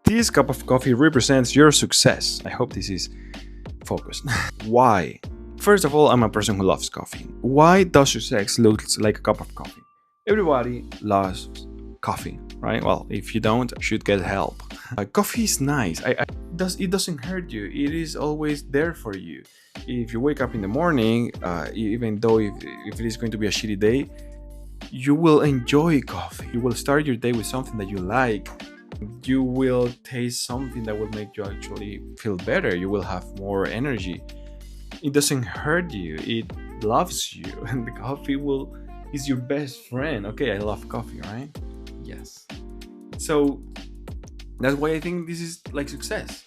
This cup of coffee represents your success. I hope this is focused. Why? First of all, I'm a person who loves coffee. Why does success look like a cup of coffee? Everybody loves coffee, right? Well, if you don't, you should get help. Coffee is nice. It doesn't hurt you. It is always there for you. If you wake up in the morning, even though if it is going to be a shitty day, you will enjoy coffee. You will start your day with something that you like. You will taste something that will make you actually feel better. You will have more energy. It doesn't hurt you. It loves you, and the coffee is your best friend. Okay, I love coffee, right? Yes. So that's why I think this is like success.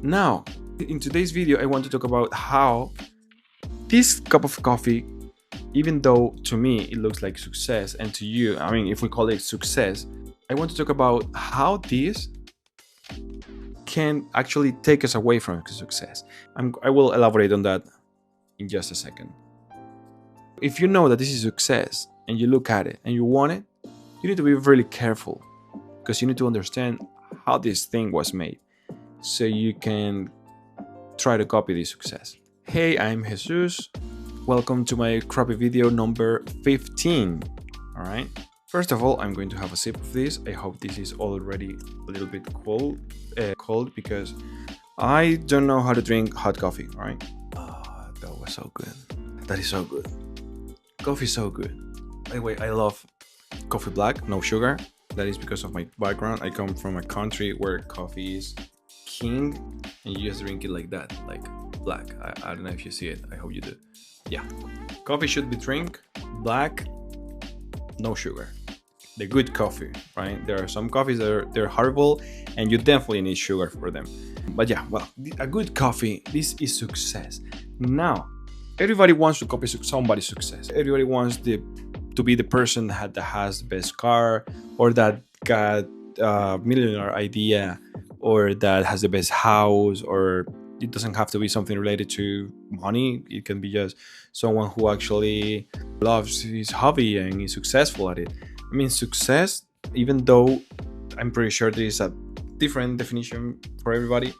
Now, in today's video, I want to talk about how this cup of coffee, even though to me it looks like success, and to you, I mean, if we call it success, I want to talk about how this can actually take us away from success. I will elaborate on that in just a second. If you know that this is success and you look at it and you want it, you need to be really careful, because you need to understand how this thing was made so you can try to copy this success. Hey, I'm Jesus. Welcome to my crappy video number 15. All right. First of all, I'm going to have a sip of this. I hope this is already a little bit cold because I don't know how to drink hot coffee, right? Oh, that was so good. That is so good. Coffee is so good. By the way, I love coffee black, no sugar. That is because of my background. I come from a country where coffee is king, and you just drink it like that, like black. I don't know if you see it. I hope you do. Yeah. Coffee should be drink black, no sugar. The good coffee, right? There are some coffees that they're horrible, and you definitely need sugar for them. But yeah, well, a good coffee, this is success. Now, everybody wants to copy somebody's success. Everybody wants to be the person that has the best car, or that got a millionaire idea, or that has the best house, or it doesn't have to be something related to money. It can be just someone who actually loves his hobby and is successful at it. I mean, success, even though I'm pretty sure there is a different definition for everybody,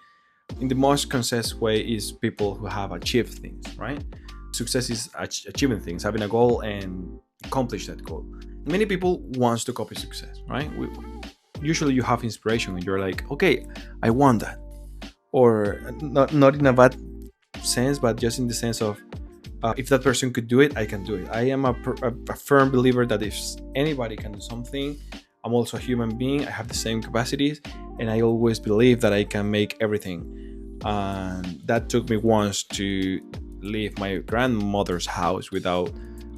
in the most concise way is people who have achieved things, right? Success is achieving things, having a goal and accomplish that goal. Many people want to copy success, right? Usually you have inspiration and you're like, okay, I want that. Or not in a bad sense, but just in the sense of if that person could do it, I can do it. I am a firm believer that if anybody can do something, I'm also a human being. I have the same capacities, and I always believe that I can make everything. And that took me once to leave my grandmother's house without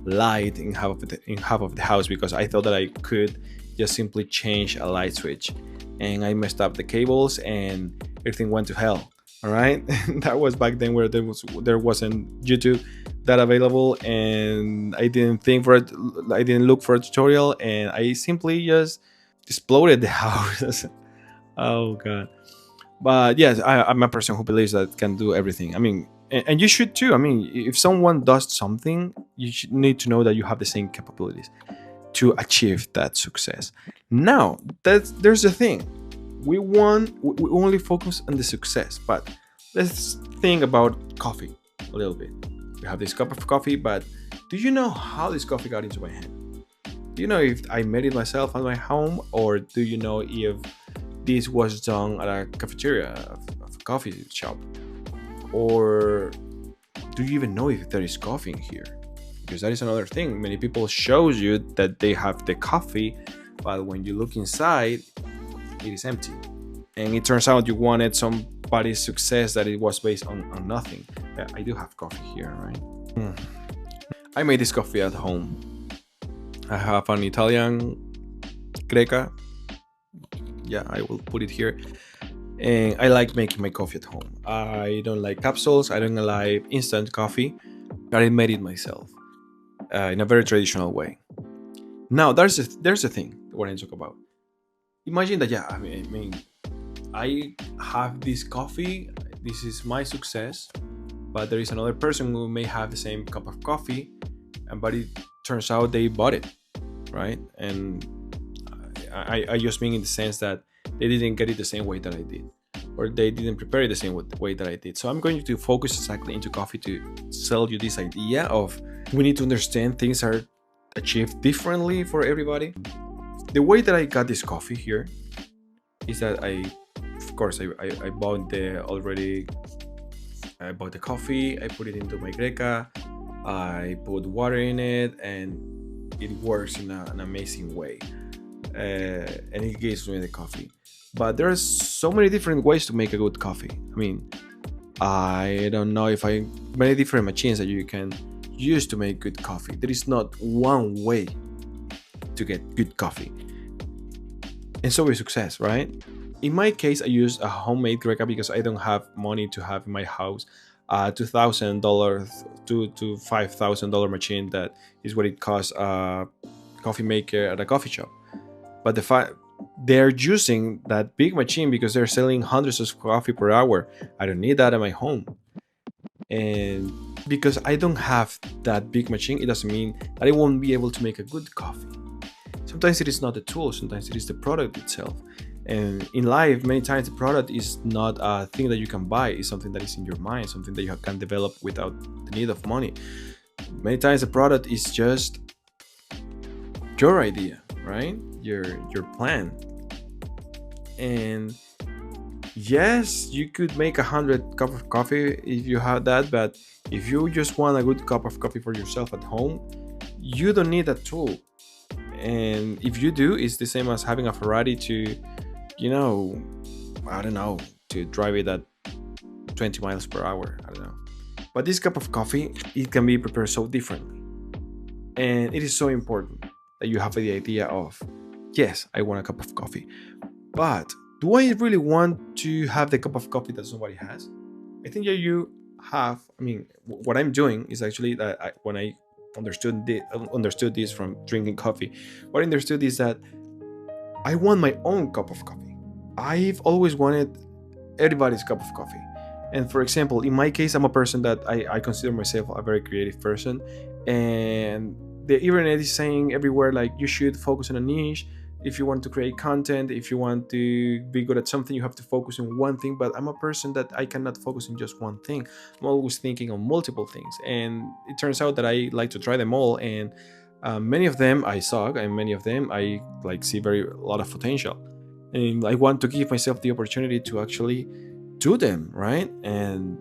light in half of the house, because I thought that I could just simply change a light switch, and I messed up the cables and everything went to hell. All right. That was back then where there wasn't YouTube that available, and I didn't think for it. I didn't look for a tutorial, and I simply just exploded the house. Oh god. But yes, I'm a person who believes that can do everything. I mean, and you should too. I mean, if someone does something, you should need to know that you have the same capabilities to achieve that success. Now, there's the thing. We only focus on the success, but let's think about coffee a little bit. We have this cup of coffee, but do you know how this coffee got into my hand? Do you know if I made it myself at my home, or do you know if this was done at a cafeteria, of a coffee shop? Or do you even know if there is coffee in here? Because that is another thing. Many people shows you that they have the coffee, but when you look inside, it is empty, and it turns out you wanted somebody's success that it was based on nothing. Yeah, I do have coffee here, right? I made this coffee at home. I have an Italian Greca. Yeah, I will put it here. And I like making my coffee at home. I don't like capsules. I don't like instant coffee, but I made it myself in a very traditional way. Now, there's a thing I want to talk about. Imagine that, yeah, I mean, I have this coffee, this is my success, but there is another person who may have the same cup of coffee, but it turns out they bought it, right? And I just mean in the sense that they didn't get it the same way that I did, or they didn't prepare it the same way that I did. So I'm going to focus exactly into coffee to sell you this idea of we need to understand things are achieved differently for everybody. The way that I got this coffee here is that I bought I bought the coffee, I put it into my Greca, I put water in it, and it works in an amazing way. And it gives me the coffee. But there are so many different ways to make a good coffee. I mean, I don't know if many different machines that you can use to make good coffee. There is not one way to get good coffee. And so is success, right? In my case, I use a homemade Greca because I don't have money to have in my house a $2,000 to $5,000 machine that is what it costs a coffee maker at a coffee shop. But they're using that big machine because they're selling hundreds of coffee per hour. I don't need that at my home. And because I don't have that big machine, it doesn't mean that I won't be able to make a good coffee. Sometimes it is not the tool, sometimes it is the product itself. And in life, many times the product is not a thing that you can buy, it's something that is in your mind, something that you can develop without the need of money. Many times the product is just your idea, right? Your plan. And yes, you could make 100 cups of coffee if you have that, but if you just want a good cup of coffee for yourself at home, you don't need a tool. And if you do, it's the same as having a Ferrari to, to drive it at 20 miles per hour. I don't know. But this cup of coffee, it can be prepared so differently. And it is so important that you have the idea of, yes, I want a cup of coffee, but do I really want to have the cup of coffee that somebody has? I think you have, what I'm doing is actually that when I understood this from drinking coffee, what I understood is that I want my own cup of coffee. I've always wanted everybody's cup of coffee. And for example, in my case, I'm a person that I consider myself a very creative person, and the internet is saying everywhere like you should focus on a niche. If you want to create content, if you want to be good at something, you have to focus on one thing. But I'm a person that I cannot focus on just one thing. I'm always thinking on multiple things, and it turns out that I like to try them all, and many of them I suck, and many of them I see a lot of potential, and I want to give myself the opportunity to actually do them, right? And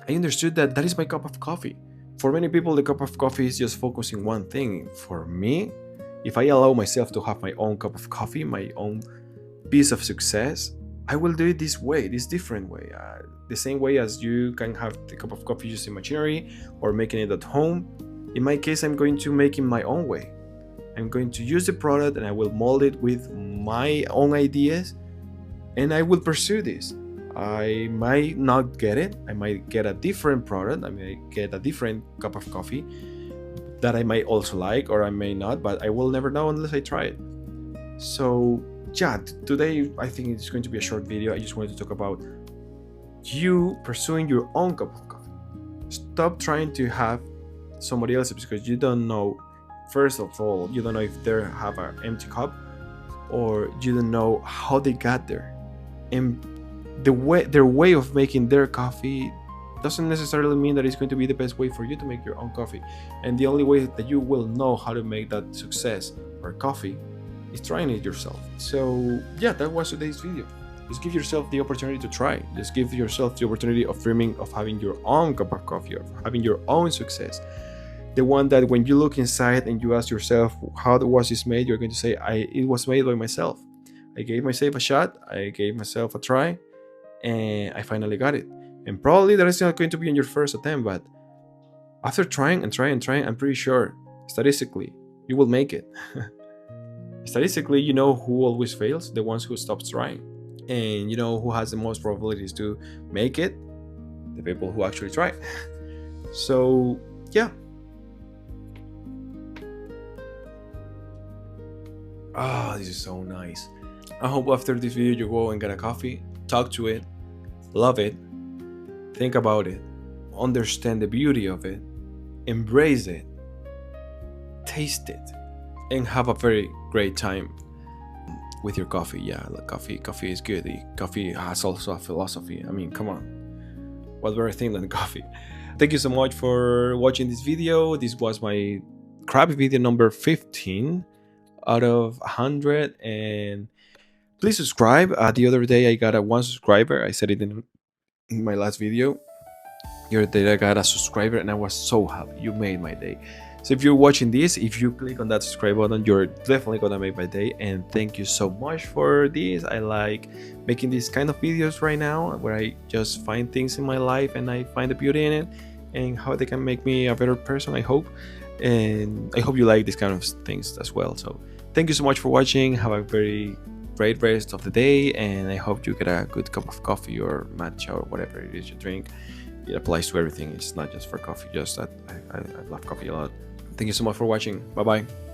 I understood that is my cup of coffee. For many people, the cup of coffee is just focusing one thing. For me, if I allow myself to have my own cup of coffee, my own piece of success, I will do it this way, this different way. The same way as you can have the cup of coffee using machinery or making it at home. In my case, I'm going to make it my own way. I'm going to use the product and I will mold it with my own ideas, and I will pursue this. I might not get it. I might get a different product. I might get a different cup of coffee that I might also like, or I may not, but I will never know unless I try it. So yeah, today I think it's going to be a short video. I just wanted to talk about you pursuing your own cup of coffee. Stop trying to have somebody else's, because you don't know, first of all, you don't know if they have an empty cup, or you don't know how they got there. And their way of making their coffee doesn't necessarily mean that it's going to be the best way for you to make your own coffee. And the only way that you will know how to make that success or coffee is trying it yourself. So yeah, that was today's video. Just give yourself the opportunity to try. Just give yourself the opportunity of dreaming of having your own cup of coffee, of having your own success. The one that when you look inside and you ask yourself, how was this made? You're going to say, it was made by myself. I gave myself a shot. I gave myself a try, and I finally got it. And probably that is not going to be in your first attempt, but after trying and trying and trying, I'm pretty sure, statistically, you will make it. Statistically, you know who always fails? The ones who stop trying. And you know who has the most probabilities to make it? The people who actually try. So, yeah. This is so nice. I hope after this video you go and get a coffee, talk to it, love it, think about it, understand the beauty of it, embrace it, taste it, and have a very great time. with your coffee. Yeah, like coffee is good. Coffee has also a philosophy. I mean, come on, what better thing than coffee? Thank you so much for watching this video. This was my crappy video number 15 out of 100, and please subscribe. The other day I got a 1 subscriber. I said it in my last video. The other day I got a subscriber and I was so happy. You made my day. So if you're watching this, if you click on that subscribe button, you're definitely gonna make my day. And thank you so much for this. I like making these kind of videos right now where I just find things in my life and I find the beauty in it and how they can make me a better person, I hope. And I hope you like these kind of things as well. So thank you so much for watching. Have a very great rest of the day, and I hope you get a good cup of coffee or matcha or whatever it is you drink. It applies to everything. It's not just for coffee, just that I love coffee a lot. Thank you so much for watching. Bye bye.